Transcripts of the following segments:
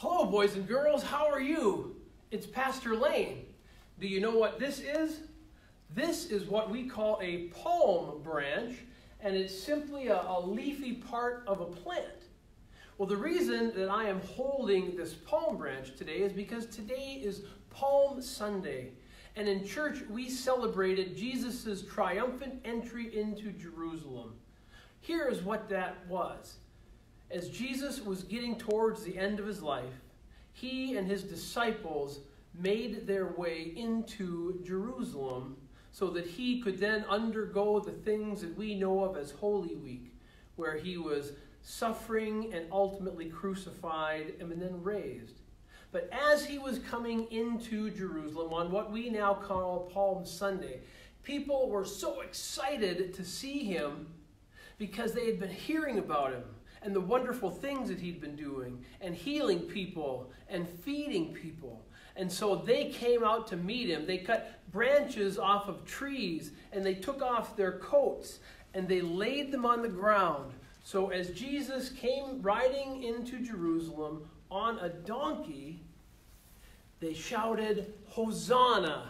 Hello, boys and girls. How are you? It's Pastor Lane. Do you know what this is? This is what we call a palm branch, and it's simply a leafy part of a plant. Well, the reason that I am holding this palm branch today is because today is Palm Sunday. And in church, we celebrated Jesus' triumphant entry into Jerusalem. Here is what that was. As Jesus was getting towards the end of his life, he and his disciples made their way into Jerusalem so that he could then undergo the things that we know of as Holy Week, where he was suffering and ultimately crucified and then raised. But as he was coming into Jerusalem on what we now call Palm Sunday, people were so excited to see him because they had been hearing about him and the wonderful things that he'd been doing and healing people and feeding people. And so they came out to meet him. They cut branches off of trees and they took off their coats and they laid them on the ground. So as Jesus came riding into Jerusalem on a donkey, they shouted, "Hosanna!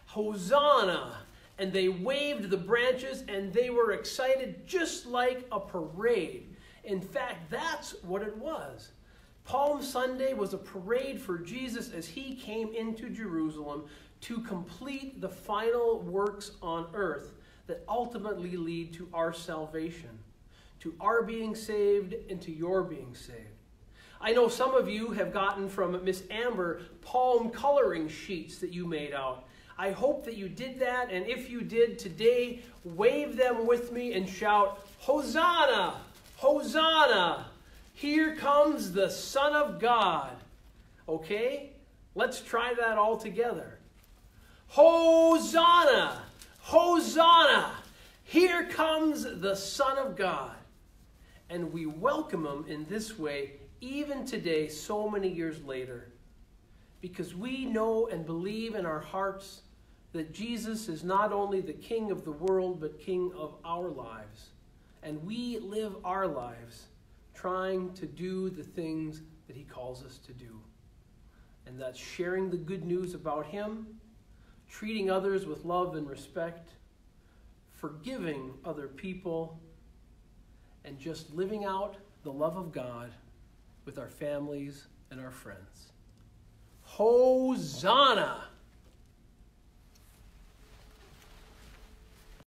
Hosanna!" And they waved the branches and they were excited just like a parade. In fact, that's what it was. Palm Sunday was a parade for Jesus as he came into Jerusalem to complete the final works on earth that ultimately lead to our salvation, to our being saved and to your being saved. I know some of you have gotten from Miss Amber palm coloring sheets that you made out. I hope that you did that, and if you did today, wave them with me and shout, "Hosanna! Hosanna! Here comes the Son of God." Okay? Let's try that all together. Hosanna! Hosanna! Here comes the Son of God. And we welcome him in this way even today, so many years later, because we know and believe in our hearts that Jesus is not only the King of the world, but King of our lives. And we live our lives trying to do the things that he calls us to do. And that's sharing the good news about him, treating others with love and respect, forgiving other people, and just living out the love of God with our families and our friends. Hosanna!